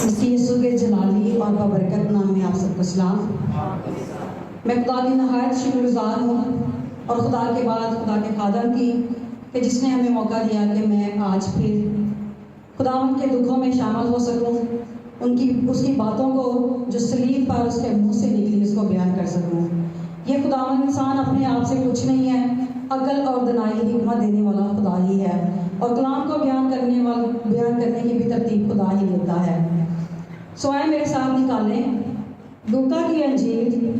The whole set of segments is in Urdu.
مسیح یسوع کے جلالی اور بابرکت نام میں آپ سب کو سلام۔ میں خدا کی نہایت شکر گزار ہوں اور خدا کے بعد خدا کے خادم کی کہ جس نے ہمیں موقع دیا کہ میں آج پھر خدا ان کے دکھوں میں شامل ہو سکوں، اس کی باتوں کو جو صلیب پر اس کے منہ سے نکلی اس کو بیان کر سکوں۔ یہ خدا انسان اپنے آپ سے کچھ نہیں ہے، عقل اور دانائی حکمت دینے والا خدا ہی ہے، اور کلام کو بیان کرنے کی بھی ترتیب خدا ہی دیتا ہے۔ سو آئے میرے ساتھ نکالیں لوکا کی انجیل،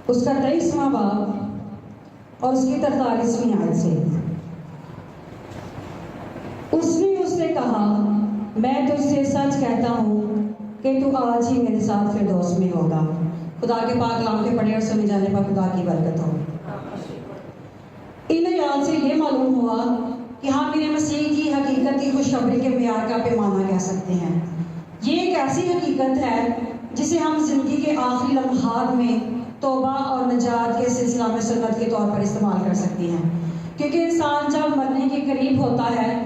اس کا 23واں باب اور اس کی 43ویں آیت سے۔ اس نے اس سے کہا، میں تجھ سے سچ کہتا ہوں کہ تو آج ہی میرے ساتھ فردوس میں ہوگا۔ خدا کے پاک کلام کے پڑھے اور سنے جانے پر خدا کی برکت ہو۔ ان آیات سے یہ معلوم ہوا کہ ہم انہیں مسیح کی حقیقت کی خوشخبری کے معیار کا پیمانہ کہہ سکتے ہیں۔ یہ ایک ایسی حقیقت ہے جسے ہم زندگی کے آخری لمحات میں توبہ اور نجات کے سلسلہ میں سنت کے طور پر استعمال کر سکتے ہیں، کیونکہ انسان جب مرنے کے قریب ہوتا ہے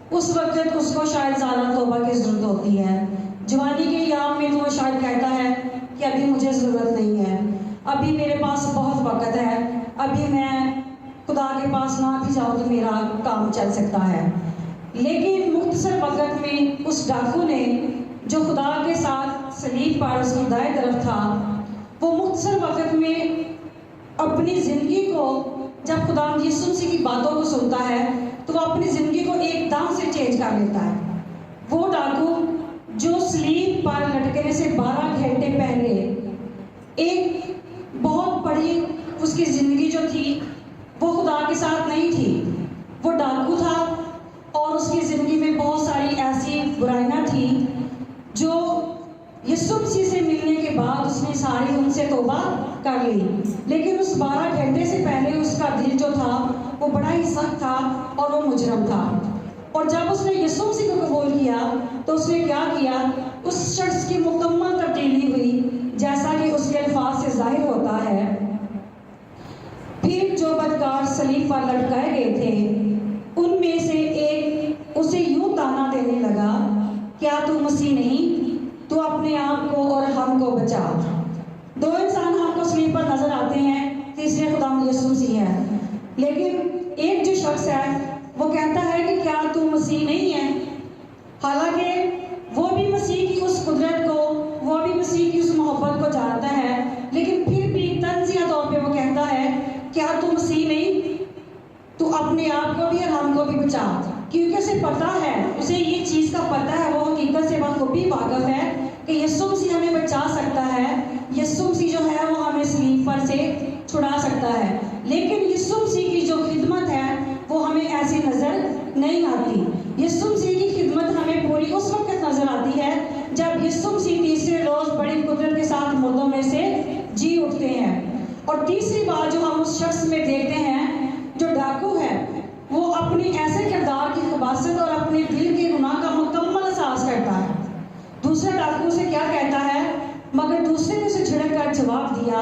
اس وقت اس کو شاید زیادہ توبہ کی ضرورت ہوتی ہے۔ جوانی کے ایام میں تو وہ شاید کہتا ہے کہ ابھی مجھے ضرورت نہیں ہے، ابھی میرے پاس بہت وقت ہے، ابھی میں خدا کے پاس نہ بھی جاؤ تو میرا کام چل سکتا ہے۔ لیکن مختصر وقت میں اس ڈاکو نے جو خدا کے ساتھ صلیب پر اس کی دائیں طرف تھا، وہ مختصر وقت میں اپنی زندگی کو جب خدا یسوع مسیح کی باتوں کو سنتا ہے تو وہ اپنی زندگی کو ایک دم سے چینج کر لیتا ہے۔ وہ ڈاکو جو صلیب پر لٹکنے سے 12 گھنٹے پہلے ایک بہت بڑی اس کی زندگی جو تھی وہ خدا کے ساتھ نہیں تھی، وہ ڈاکو تھا اور اس کی زندگی میں بہت ساری ایسی برائیاں تھیں جو یسوع مسیح سے ملنے کے بعد اس نے ساری ان سے توبہ کر لی، لیکن اس 12 گھنٹے سے پہلے اس کا دل جو تھا وہ بڑا ہی سخت تھا اور وہ مجرم تھا۔ اور جب اس نے یسوع مسیح کو قبول کیا تو اس نے کیا کیا، اس شخص کی مکمل تبدیلی ہوئی، جیسا کہ اس کے الفاظ سے ظاہر ہوتا ہے۔ پھر جو بدکار صلیب پر لٹکائے گئے تھے ان میں سے ایک اسے یوں تانا دینے لگا، کیا تو مسیح نہیں؟ تو اپنے آپ کو اور ہم کو بچا۔ دو انسان ہم کو صلیب پر نظر آتے ہیں، تیسرے خدا یسوع مسیح ہے، لیکن ایک جو شخص ہے وہ کہتا ہے کہ کیا تو مسیح نہیں ہے؟ حالانکہ وہ بھی مسیح کی اس قدرت کو، وہ بھی مسیح کی اس محبت کو جانتا ہے، لیکن پھر بھی تنزیہ طور پہ وہ کہتا ہے کیا تو مسیح نہیں؟ تو اپنے آپ کو بھی اور ہم کو بھی بچا، کیونکہ اسے پتا ہے، اسے یہ چیز کا پتا ہے، وہ حقیقت سے بخوبی واقف ہے کہ یسوع مسیح ہمیں بچا سکتا ہے، یسوع مسیح جو ہے وہ ہمیں صلیب پر سے چھڑا سکتا ہے۔ لیکن یسوع مسیح کی جو خدمت ہے وہ ہمیں ایسی نظر نہیں آتی۔ یسوع مسیح کی خدمت ہمیں پوری اس وقت نظر آتی ہے جب یسوع مسیح تیسرے روز بڑی قدرت کے ساتھ مردوں میں سے جی اٹھتے ہیں۔ اور تیسری بات جو ہم اس شخص میں دیکھتے ہیں جو ڈاکو ہے، وہ اپنی ایسے کردار کی خباثت اور اپنے دل کے گناہ کا مکمل احساس کرتا ہے۔ دوسرا ڈاکو سے کیا کہتا ہے، مگر دوسرے نے اسے جھڑک کر جواب دیا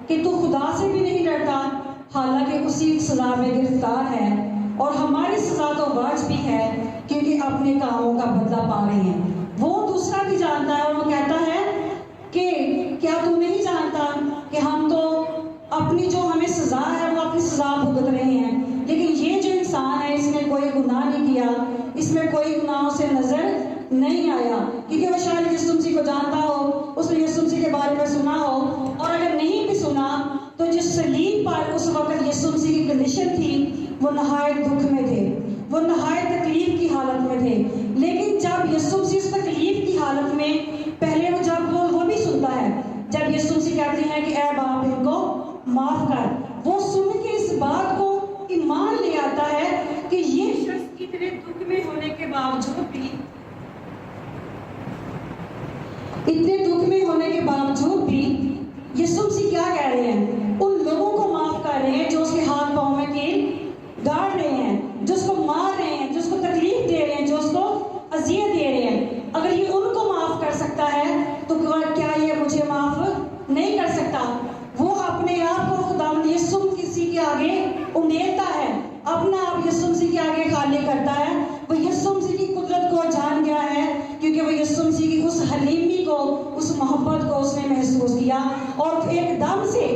کہ تو خدا سے بھی نہیں ڈرتا، حالانکہ اسی سزا میں گرفتار ہے، اور ہماری سزا تو واجب ہے کیونکہ اپنے کاموں کا بدلہ پا رہے ہیں۔ وہ دوسرا بھی جانتا ہے اور وہ کہتا ہے کہ کیا تو نہیں جانتا کہ ہم تو اپنی جو ہمیں سزا ہے وہ اپنی سزا بھگت رہے ہیں، لیکن یہ جو انسان ہے اس نے کوئی گناہ نہیں کیا، اس میں کوئی گناہ اسے نظر نہیں آیا، کیونکہ وہ شاید یسوع مسیح کو جانتا ہو، اس نے یسوع مسیح کے بارے میں سنا ہو، اور اگر نہیں بھی سنا تو جس صلیب پر اس وقت یسوع مسیح کی کنڈیشن تھی وہ نہایت دکھ میں تھے، وہ نہایت تکلیف کی حالت میں تھے۔ لیکن جب یسوع مسیح اس تکلیف کی حالت میں پہلے جب وہ بھی سنتا ہے، جب یسوع مسیح کہتے ہیں کہ اے باپ ان کو معاف کر، وہ سن کے اس بات کو ایمان لے آتا ہے کہ یہ شخص اتنے دکھ میں ہونے کے باوجود بھی یسوع مسیح کیا کہہ رہے ہیں، ان لوگوں کو معاف کر رہے ہیں جو اس کے ہاتھ پاؤں میں کیل گاڑ رہے ہیں، جو اس کو مار رہے ہیں، جو اس کو تکلیف دے رہے ہیں، جو اس کو اذیت دے رہے ہیں۔ اگر یہ ان کو معاف کر سکتا ہے تو کیا یہ مجھے معاف نہیں کر سکتا؟ وہ اپنے آپ کو خداوند یسوع مسیح کے آگے امیدتا ہے، اپنا آپ یسوع مسیح کے آگے خالی کرتا ہے۔ وہ یسوع مسیح کی قدرت کو جان گیا ہے کیونکہ وہ حلیمی کو, اس محبت کو اس نے محسوس کیا, اور ایک دم سے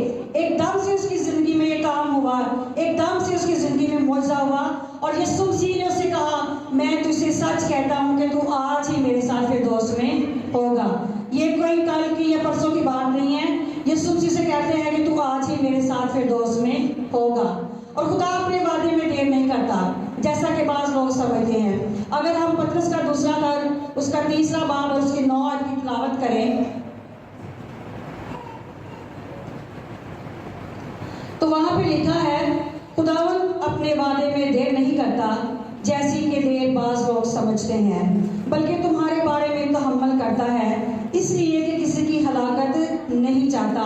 اس کی زندگی میں یہ کام ہوا, ایک دم سے اس کی زندگی میں معجزہ ہوا, اور یسوع مسیح نے اسے کہا میں تجھے سچ کہتا ہوں کہ تو آج ہی میرے ساتھ فردوس میں ہوگا. یہ کوئی کل کی یا پرسوں کی بات نہیں ہے. یسوع مسیح سے کہتے ہیں کہ تو آج ہی میرے ساتھ فردوس میں ہوگا. اور خدا اپنے وعدے میں دیر نہیں کرتا جیسا کہ بعض لوگ سمجھتے ہیں. اگر ہم پطرس کا دوسرا خط اس کا 3 باب اور اس کی 9 آیت کی تلاوت کریں تو وہاں پہ لکھا ہے خداوند اپنے وعدے میں دیر نہیں کرتا جیسی کہ دیر بعض لوگ سمجھتے ہیں, بلکہ تمہارے بارے میں تحمل کرتا ہے, اس لیے کہ کسی کی ہلاکت نہیں چاہتا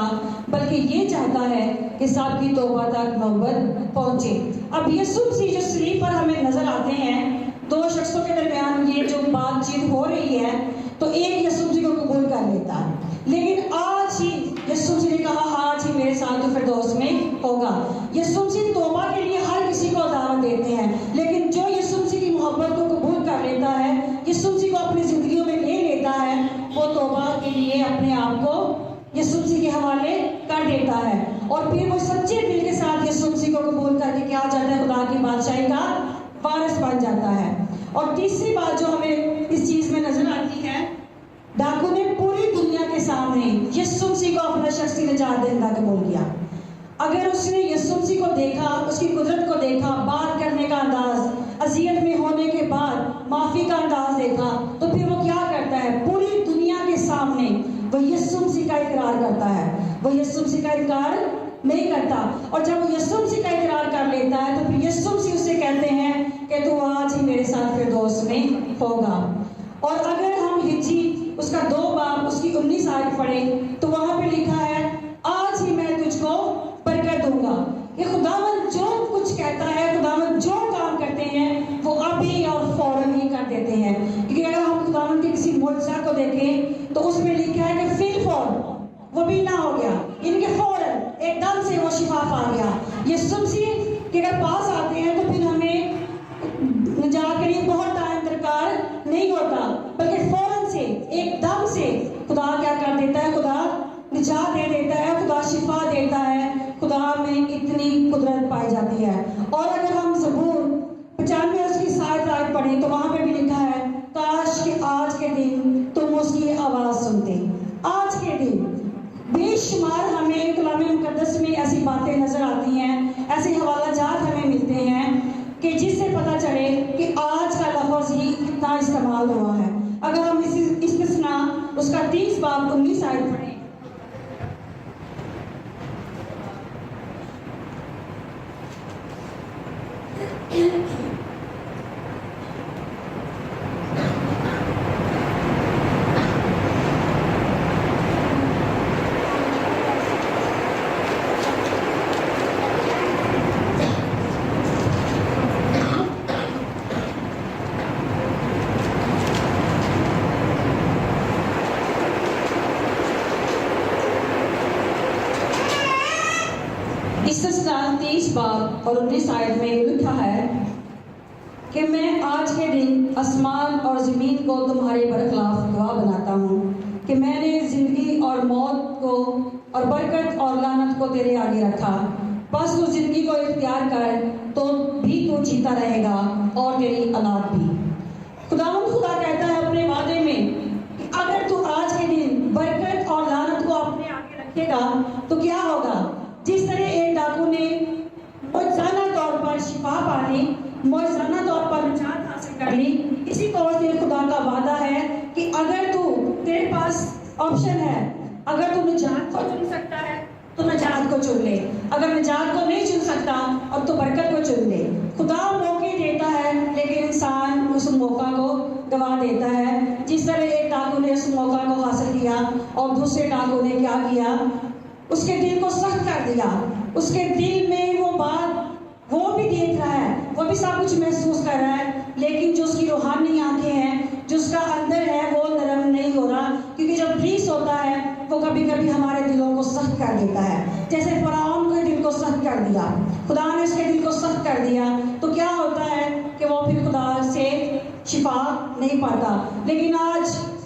بلکہ یہ چاہتا ہے کہ سب کی توبہ تک نوبت پہنچے. اب یسوع مسیح جو صلیب پر ہمیں نظر آتے ہیں, 2 شخصوں کے درمیان یہ جو بات چیت ہو رہی ہے تو ایک یسوع مسیح کو قبول کر لیتا ہے, لیکن آج ہی یسوع مسیح نے کہا آج ہی میرے ساتھ فردوس میں ہوگا. یسوع مسیح توبہ کے لیے ہر کسی کو دعوت دیتے ہیں, لیکن جو یسوع مسیح کی محبت کو قبول کر لیتا ہے, یسوع مسیح کو اپنی زندگیوں میں لے لیتا ہے, وہ توبہ کے لیے اپنے آپ کو یسوع مسیح کے حوالے کر دیتا ہے, اور پھر وہ سچے دل کے ساتھ یسوع مسیح کو قبول کر کے کیا جاتا ہے, خدا کی بادشاہی کا وارث بن جاتا ہے. اور تیسری بات جو ہمیں اس چیز میں نظر آتی ہے, ڈاکو نے پوری دنیا کے سامنے یسوع مسیح کو اپنا شخصی نجات دہندہ قبول کیا. اگر اس نے یسوع مسیح کو دیکھا, اس کی قدرت کو دیکھا, بات کرنے کا انداز, اذیت میں ہونے کے بعد معافی کا انداز دیکھا, تو پھر وہ کیا کرتا ہے, پوری دنیا کے سامنے وہ یسوع مسیح کا اقرار کرتا ہے. وہ یسوع مسیح کا انکار نہیں کرتا, اور جب وہ یسوع مسیح کا اقرار کر لیتا ہے تو پھر یسوع مسیح اسے کہتے ہیں کہ تو آج ہی میرے ساتھ فردوس میں ہوگا. اور اگر ہم ہجی اس کا 2 باب اس کی 19 آیت پڑھیں تو وہاں پہ لکھا ہے آج ہی میں تجھ کو برکت دوں گا. کہ خداوند جو کچھ کہتا ہے, خداوند جو کام کرتے ہیں وہ ابھی اور فوراً ہی کر دیتے ہیں. کیونکہ اگر ہم خداوند کے کسی معجزہ کو دیکھیں تو اس میں لکھا ہے کہ فی الفور وہ بینا ہو گیا, ان کے فوراً ایک دم سے وہ شفا پا گیا. یسوع مسیح کے اگر پاس آتے ہیں تو پھر ہمیں نجات کے لیے بہت ٹائم درکار نہیں ہوتا, بلکہ فوراً سے ایک دم سے خدا کیا کر دیتا ہے, خدا نجات دے دیتا ہے, خدا شفا دیتا ہے, خدا میں اتنی قدرت پائی جاتی ہے. اور اگر ہم زبور 95 اس کی 7 آیت پڑھیں تو وہاں پہ بھی لکھا ہے کاش کہ آج کے دن تم اس کی آواز سنتے. آج کے دن بے شمار ہمیں کلام مقدس میں ایسی باتیں نظر آتی ہیں, ایسے حوالہ جات ہمیں ملتے ہیں کہ جس سے پتہ چلے کہ آج کا لفظ ہی کتنا استعمال ہوا ہے. اگر ہم اس استثناء اس کا 30 باب 19 آیت پڑھیں استثناء 30 باب اور 19 آیت میں لکھا ہے کہ میں آج کے دن آسمان اور زمین کو تمہارے برخلاف گواہ بناتا ہوں کہ میں نے زندگی اور موت کو اور برکت اور لعنت کو تیرے آگے رکھا. بس تو زندگی کو اختیار کر تو بھی تو جیتا رہے گا اور تیری اولاد بھی. خداوند خدا کہتا ہے اپنے وعدے میں کہ اگر تو آج کے دن برکت اور لعنت کو اپنے آگے رکھے گا تو کیا ہوگا. جس طرح ایک ڈاکو نے معجزانہ طور پر شفا پا لی, معجزانہ طور پر نجات حاصل کر لی, اسی طور سے خدا کا وعدہ ہے کہ اگر تو تیرے پاس آپشن ہے, اگر تو نجات کو چن سکتا ہے تو نجات کو چن لے, اگر نجات کو نہیں چن سکتا اب تو برکت کو چن لے. خدا موقع دیتا ہے لیکن انسان اس موقع کو گوا دیتا ہے. جس طرح ایک ڈاکو نے اس موقع کو حاصل کیا اور دوسرے ڈاکو نے کیا کیا, اس کے دل کو سخت کر دیا. اس کے دل میں وہ بات وہ بھی دیکھ رہا ہے, وہ بھی سب کچھ محسوس کر رہا ہے, لیکن جو اس کی روحانی آنکھیں ہیں, جو اس کا اندر ہے وہ نرم نہیں ہو رہا. کیونکہ جب ابلیس ہوتا ہے وہ کبھی کبھی ہمارے دلوں کو سخت کر دیتا ہے. جیسے فرعون کے دل کو سخت کر دیا, خدا نے اس کے دل کو سخت کر دیا, تو کیا ہوتا ہے کہ وہ پھر خدا سے شفا نہیں پاتا. لیکن آج